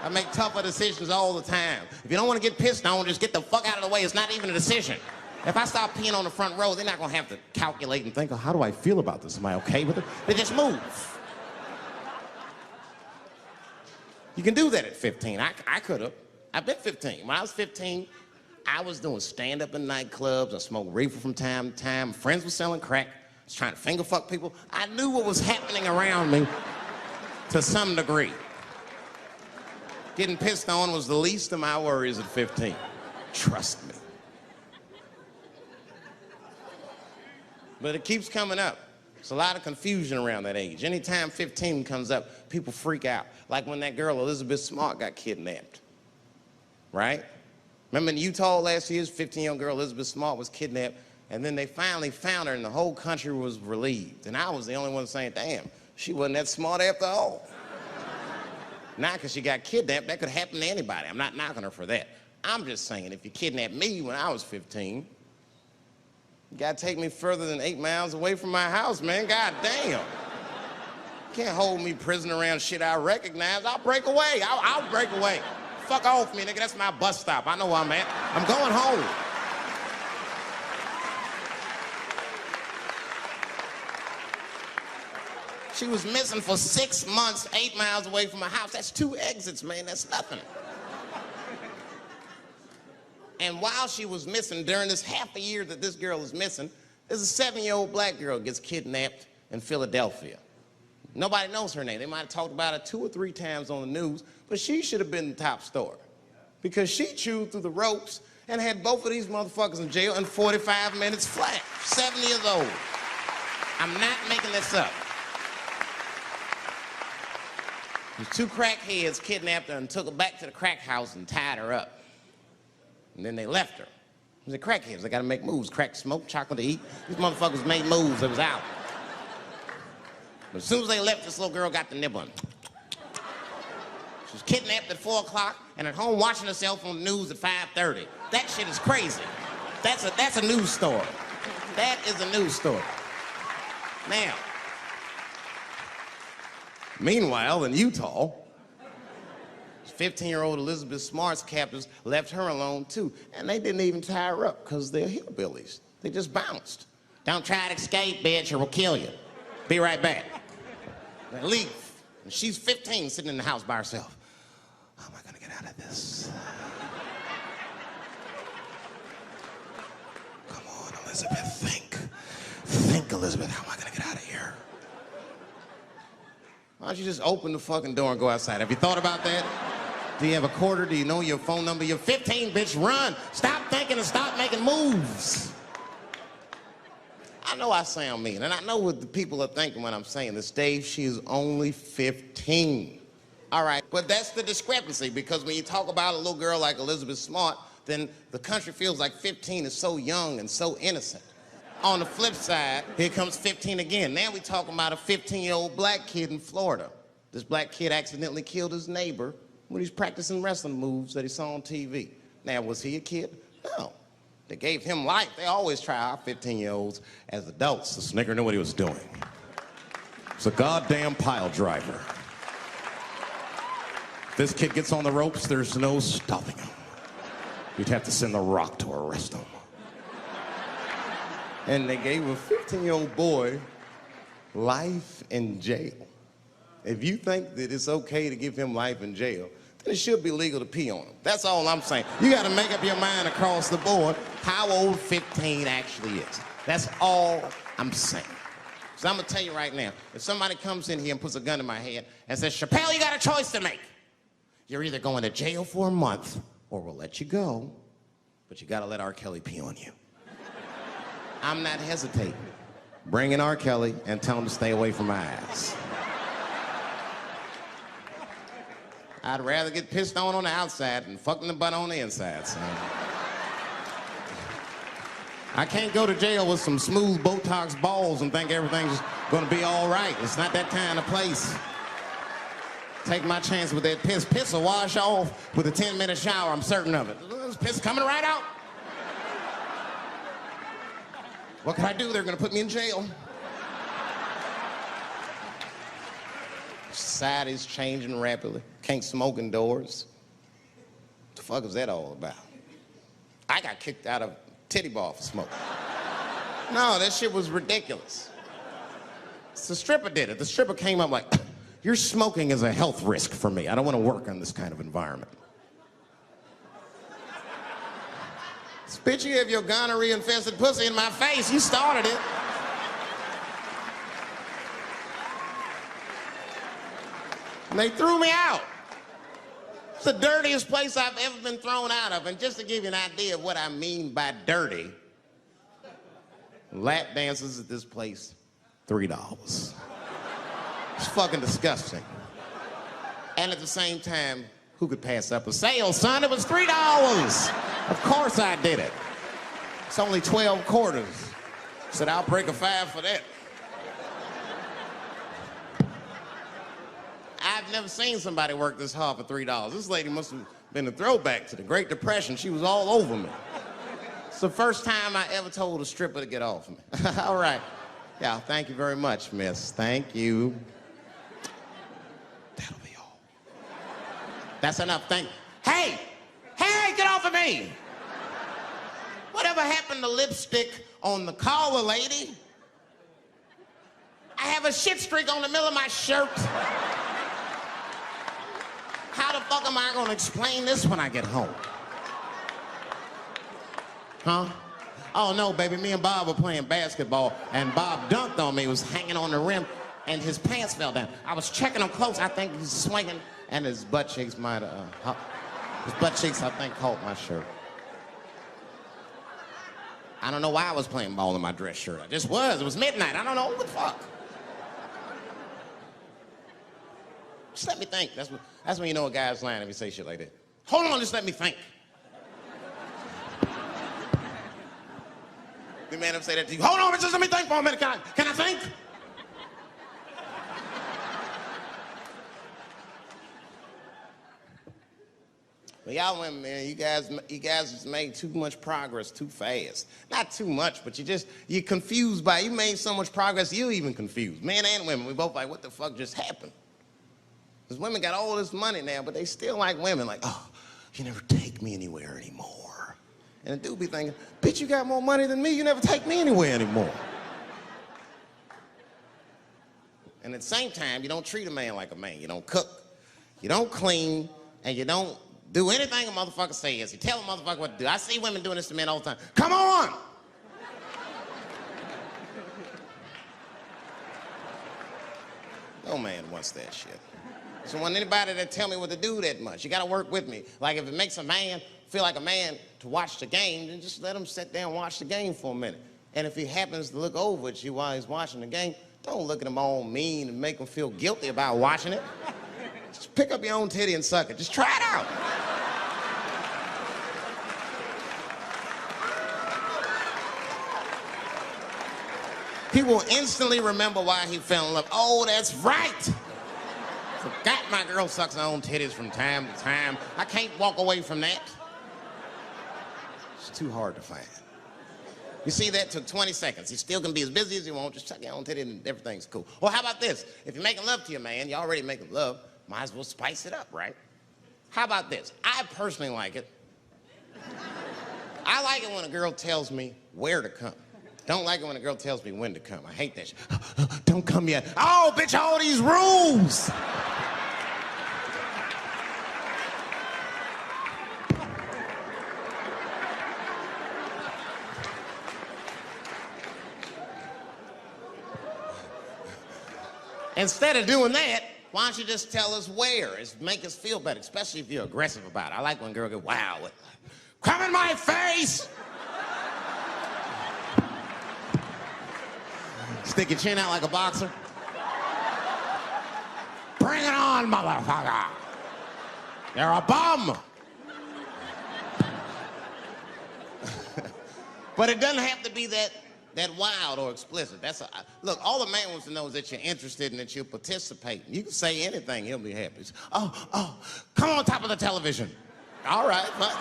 I make tougher decisions all the time. If you don't want to get pissed on, just get the fuck out of the way. It's not even a decision. If I start peeing on the front row, they're not going to have to calculate and think, oh, how do I feel about this? Am I okay with it? They just move. You can do that at 15. I could have. I've been 15. When I was 15, I was doing stand-up in nightclubs. I smoked reefer from time to time. Friends were selling crack. I was trying to finger fuck people. I knew what was happening around me to some degree. Getting pissed on was the least of my worries at 15. Trust me. But it keeps coming up. There's a lot of confusion around that age. Anytime 15 comes up, people freak out. Like when that girl, Elizabeth Smart, got kidnapped. Right? Remember in Utah last year, 15-year-old girl Elizabeth Smart was kidnapped, and then they finally found her, and the whole country was relieved. And I was the only one saying, damn, she wasn't that smart after all. Not because she got kidnapped. That could happen to anybody. I'm not knocking her for that. I'm just saying, if you kidnapped me when I was 15, you gotta take me further than 8 miles away from my house, man. God damn. Can't hold me prisoner around shit I recognize. I'll break away. I'll break away. Fuck off me, nigga. That's my bus stop. I know where I'm at. I'm going home. She was missing for 6 months, 8 miles away from my house. That's 2 exits, man. That's nothing. And while she was missing, during this half a year that this girl is missing, there's a 7-year-old black girl gets kidnapped in Philadelphia. Nobody knows her name. They might have talked about it 2 or 3 times on the news, but she should have been the top story because she chewed through the ropes and had both of these motherfuckers in jail in 45 minutes flat. 7 years old. I'm not making this up. These 2 crackheads kidnapped her and took her back to the crack house and tied her up. And then they left her. They're crackheads. They gotta make moves. Crack, smoke, chocolate to eat. These motherfuckers made moves. It was out. But as soon as they left, this little girl got the nibbling. She was kidnapped at 4 o'clock and at home watching herself on the news at 5:30. That shit is crazy. That's a news story. That is a news story. Now, meanwhile, in Utah, 15-year-old Elizabeth Smart's captors left her alone, too. And they didn't even tie her up, because they're hillbillies. They just bounced. Don't try to escape, bitch, or we'll kill you. Be right back. They leave. And she's 15, sitting in the house by herself. How am I going to get out of this? Come on, Elizabeth, think. Think, Elizabeth, how am I going to get out of here? Why don't you just open the fucking door and go outside? Have you thought about that? Do you have a quarter? Do you know your phone number? You're 15, bitch, run. Stop thinking and stop making moves. I know I sound mean, and I know what the people are thinking when I'm saying this. Dave, she is only 15. All right, but that's the discrepancy, because when you talk about a little girl like Elizabeth Smart, then the country feels like 15 is so young and so innocent. On the flip side, here comes 15 again. Now we talking about a 15-year-old black kid in Florida. This black kid accidentally killed his neighbor when he's practicing wrestling moves that he saw on TV. Now, was he a kid? No. They gave him life. They always try our 15-year-olds as adults. The snigger knew what he was doing. It's a goddamn pile driver. If this kid gets on the ropes, there's no stopping him. You'd have to send the Rock to arrest him. And they gave a 15-year-old boy life in jail. If you think that it's okay to give him life in jail, then it should be legal to pee on him. That's all I'm saying. You got to make up your mind across the board how old 15 actually is. That's all I'm saying. So I'm going to tell you right now, if somebody comes in here and puts a gun in my head and says, Chappelle, you got a choice to make. You're either going to jail for a month or we'll let you go, but you got to let R. Kelly pee on you. I'm not hesitating. Bring in R. Kelly and tell him to stay away from my ass. I'd rather get pissed on the outside than fucked in the butt on the inside, son. I can't go to jail with some smooth Botox balls and think everything's gonna be all right. It's not that kind of place. Take my chance with that piss. Piss will wash off with a 10-minute shower, I'm certain of it. There's piss coming right out. What can I do? They're gonna put me in jail. Society's changing rapidly. Can't smoke indoors. What the fuck is that all about? I got kicked out of titty bar for smoking. No, that shit was ridiculous. The stripper did it. The stripper came up like, your smoking is a health risk for me. I don't want to work in this kind of environment. Spit you have your gonorrhea-infested pussy in my face. You started it. And they threw me out. It's the dirtiest place I've ever been thrown out of. And just to give you an idea of what I mean by dirty, lap dances at this place, $3. It's fucking disgusting. And at the same time, who could pass up a sale, son? It was $3. Of course I did it. It's only 12 quarters. Said, I'll break a 5 for that. I've never seen somebody work this hard for $3. This lady must have been a throwback to the Great Depression. She was all over me. It's the first time I ever told a stripper to get off me. All right. Yeah, thank you very much, miss. Thank you. That's enough. Hey! Hey, get off of me! Whatever happened to lipstick on the collar, lady? I have a shit streak on the middle of my shirt. How the fuck am I gonna explain this when I get home? Huh? Oh no, baby, me and Bob were playing basketball and Bob dunked on me, was hanging on the rim and his pants fell down. I was checking him close, I think he's swinging and his butt cheeks might have, his butt cheeks I think caught my shirt. I don't know why I was playing ball in my dress shirt. I just was, it was midnight, I don't know, what the fuck? Just let me think. That's when you know a guy's lying if he say shit like that. Hold on, just let me think. The man ever say that to you? Hold on, just let me think for a minute. Can I think? But y'all women, man, you guys just made too much progress too fast. Not too much, but you're confused by it. You made so much progress, you're even confused. Men and women, we both like, what the fuck just happened? Because women got all this money now, but they still like women. Like, oh, you never take me anywhere anymore. And the dude be thinking, bitch, you got more money than me. You never take me anywhere anymore. And at the same time, you don't treat a man like a man. You don't cook, you don't clean, and you don't do anything a motherfucker says. You tell a motherfucker what to do. I see women doing this to men all the time. Come on! No man wants that shit. So want anybody that tell me what to do that much. You gotta work with me. Like if it makes a man feel like a man to watch the game, then just let him sit there and watch the game for a minute. And if he happens to look over at you while he's watching the game, don't look at him all mean and make him feel guilty about watching it. Just pick up your own titty and suck it. Just try it out. He will instantly remember why he fell in love. Oh, that's right. Forgot my girl sucks her own titties from time to time. I can't walk away from that. It's too hard to find. You see, that took 20 seconds. You still can be as busy as you want, just suck your own titty and everything's cool. Well, how about this? If you're making love to your man, you already making love, might as well spice it up, right? How about this? I personally like it. I like it when a girl tells me where to come. Don't like it when a girl tells me when to come. I hate that shit. Don't come yet. Oh, bitch, all these rules. Instead of doing that, why don't you just tell us where? It's make us feel better, especially if you're aggressive about it. I like when girls get wow. Come in my face! Stick your chin out like a boxer. Bring it on, motherfucker. You're a bum. But it doesn't have to be that wild or explicit. Look, all the man wants to know is that you're interested and that you're participating. You can say anything, he'll be happy. Oh, come on top of the television. All right, fine.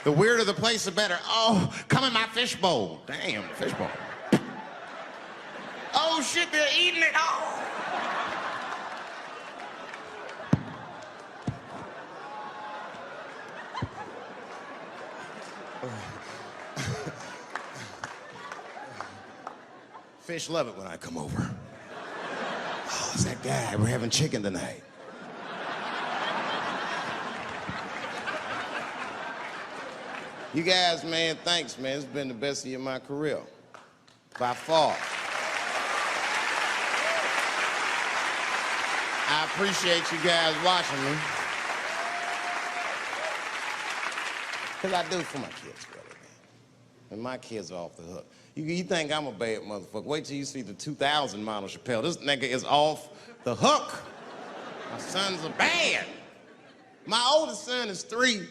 The weirder the place, the better. Oh, come in my fishbowl. Damn, fishbowl. Oh shit, they're eating it. Oh. Fish love it when I come over. Oh, it's that guy. We're having chicken tonight. You guys, man, thanks, man. It's been the best year of my career. By far. I appreciate you guys watching me. Because I do it for my kids, really, man. And my kids are off the hook. You think I'm a bad motherfucker. Wait till you see the 2000 model Chappelle. This nigga is off the hook. My sons are bad. My oldest son is 3.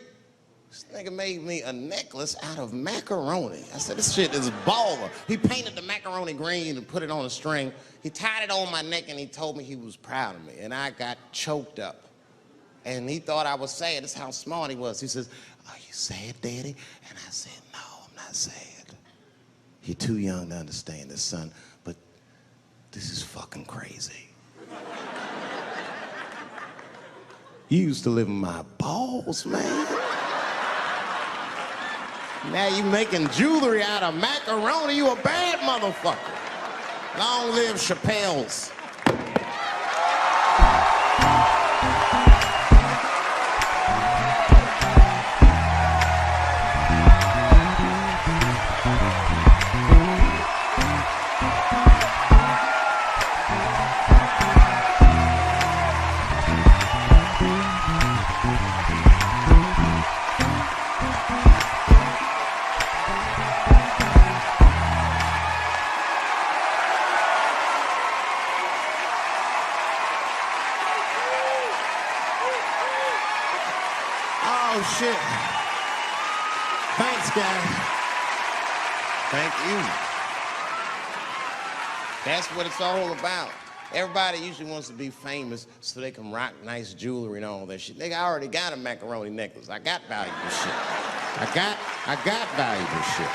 This nigga made me a necklace out of macaroni. I said, this shit is baller. He painted the macaroni green and put it on a string. He tied it on my neck and he told me he was proud of me. And I got choked up. And he thought I was sad. That's how smart he was. He says, are you sad, Daddy? And I said, no, I'm not sad. You're too young to understand this, son, but this is fucking crazy. You used to live in my balls, man. Now you making jewelry out of macaroni. You a bad motherfucker. Long live Chappelle's. Oh, shit. Thanks, guys. Thank you. That's what it's all about. Everybody usually wants to be famous so they can rock nice jewelry and all that shit. Nigga, I already got a macaroni necklace. I got valuable shit. I got valuable shit.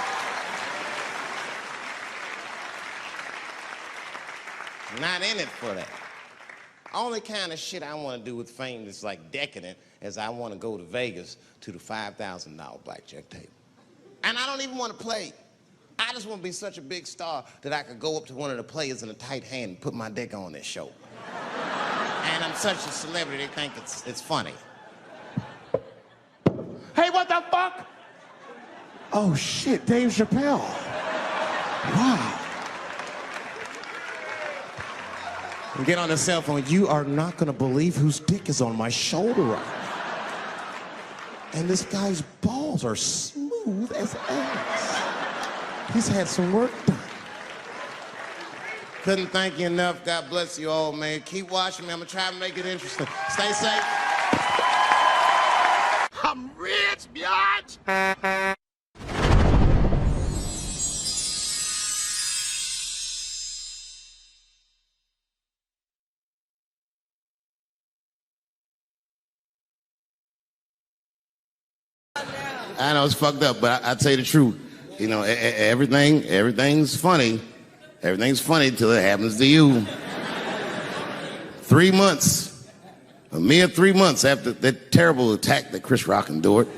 I'm not in it for that. Only kind of shit I want to do with fame that's like decadent is I want to go to Vegas to the $5,000 blackjack table. And I don't even want to play. I just want to be such a big star that I could go up to one of the players in a tight hand and put my dick on their show. And I'm such a celebrity, they think it's funny. Hey, what the fuck? Oh shit, Dave Chappelle. Wow. And get on the cell phone. You are not gonna believe whose dick is on my shoulder right now. And this guy's balls are smooth as ass. He's had some work done. Couldn't thank you enough. God bless you all, man. Keep watching me. I'm gonna try to make it interesting. Stay safe. I'm rich, biatch. I know it's fucked up, but I tell you the truth. You know, everything's funny. Everything's funny till it happens to you. 3 months, a mere 3 months after that terrible attack that Chris Rock endured,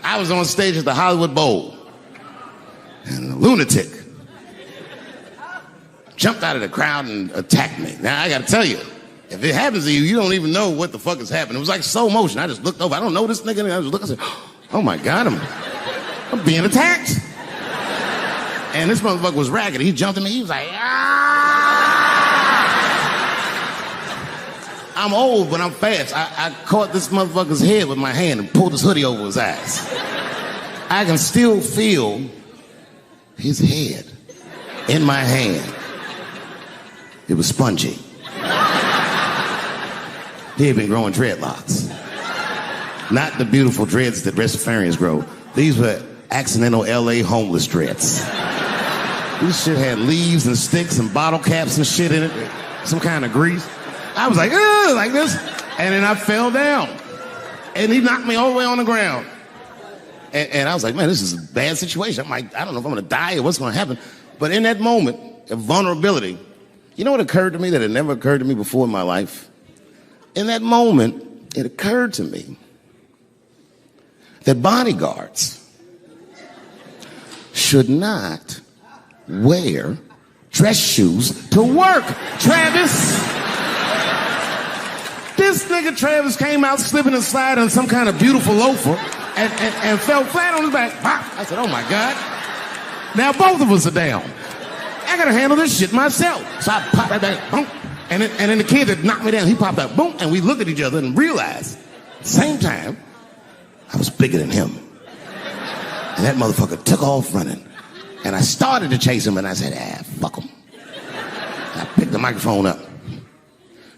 I was on stage at the Hollywood Bowl, and a lunatic jumped out of the crowd and attacked me. Now, I gotta tell you, if it happens to you, you don't even know what the fuck is happening. It was like slow motion. I just looked over. I don't know this nigga. And I just looked. I said, oh my God, I'm being attacked. And this motherfucker was ragged. He jumped at me. He was like, ah! I'm old, but I'm fast. I caught this motherfucker's head with my hand and pulled his hoodie over his eyes. I can still feel his head in my hand. It was spongy. He had been growing dreadlocks. Not the beautiful dreads that Rastafarians grow. These were accidental LA homeless dreads. This shit had leaves and sticks and bottle caps and shit in it. Some kind of grease. I was like, ugh, like this. And then I fell down. And he knocked me all the way on the ground. And I was like, man, this is a bad situation. I'm like, I don't know if I'm gonna die or what's gonna happen. But in that moment of vulnerability, you know what occurred to me that had never occurred to me before in my life? In that moment, it occurred to me that bodyguards should not wear dress shoes to work. Travis! This nigga Travis came out slipping and sliding on some kind of beautiful loafer and fell flat on his back. I said, oh my God. Now both of us are down. I gotta handle this shit myself. So I popped that back, boom. And then the kid that knocked me down, he popped out, boom, and we looked at each other and realized, at the same time, I was bigger than him. And that motherfucker took off running. And I started to chase him, and I said, fuck him. And I picked the microphone up.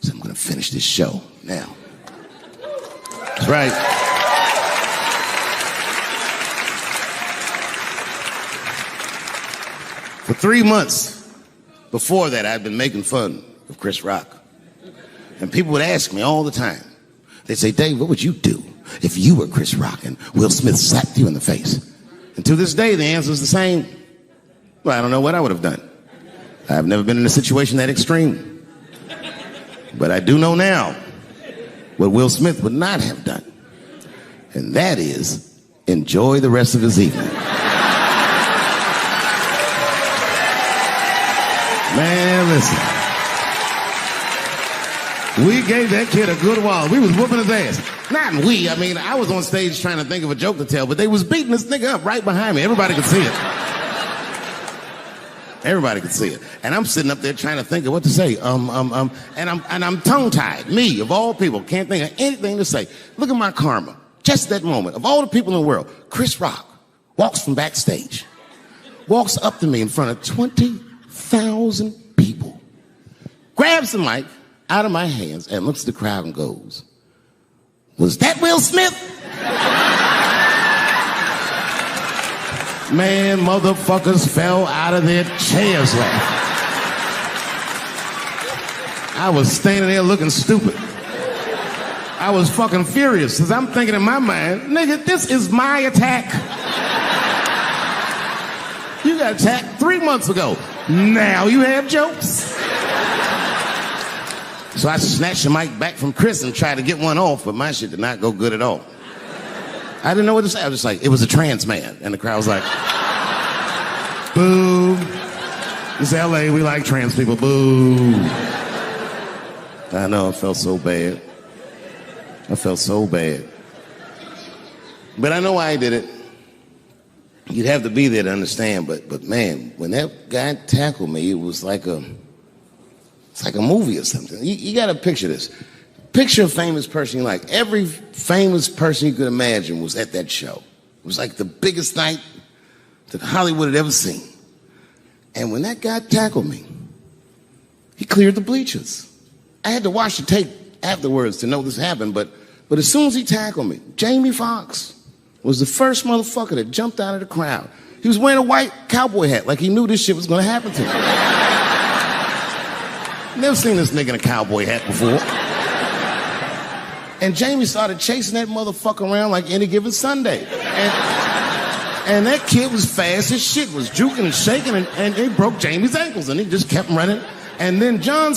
So I'm gonna finish this show now. That's right. For 3 months before that, I'd been making fun of Chris Rock. And people would ask me all the time. They'd say, Dave, what would you do if you were Chris Rock and Will Smith slapped you in the face? And to this day, the answer is the same. Well, I don't know what I would have done. I've never been in a situation that extreme. But I do know now what Will Smith would not have done. And that is enjoy the rest of his evening. Man, listen. We gave that kid a good while. We was whooping his ass. Not we. I mean, I was on stage trying to think of a joke to tell, but they was beating this nigga up right behind me. Everybody could see it. Everybody could see it. And I'm sitting up there trying to think of what to say. And I'm tongue-tied. Me, of all people, can't think of anything to say. Look at my karma. Just that moment. Of all the people in the world, Chris Rock walks from backstage, walks up to me in front of 20,000 people, grabs the mic out of my hands and looks at the crowd and goes, "Was that Will Smith?" Man, motherfuckers fell out of their chairs laughing. I was standing there looking stupid. I was fucking furious because I'm thinking in my mind, nigga, this is my attack. You got attacked 3 months ago. Now you have jokes. So I snatched the mic back from Chris and tried to get one off, but my shit did not go good at all. I didn't know what to say. I was just like, it was a trans man. And the crowd was like, boo. It's LA, we like trans people, boo. I know, I felt so bad. I felt so bad. But I know why I did it. You'd have to be there to understand, but man, when that guy tackled me, it was like it's like a movie or something. You gotta picture this. Picture a famous person you like. Every famous person you could imagine was at that show. It was like the biggest night that Hollywood had ever seen. And when that guy tackled me, he cleared the bleachers. I had to watch the tape afterwards to know this happened, but as soon as he tackled me, Jamie Foxx was the first motherfucker that jumped out of the crowd. He was wearing a white cowboy hat like he knew this shit was gonna happen to him. Never seen this nigga in a cowboy hat before. And Jamie started chasing that motherfucker around like any given Sunday. And that kid was fast as shit, was juking and shaking, and he broke Jamie's ankles, and he just kept running. And then John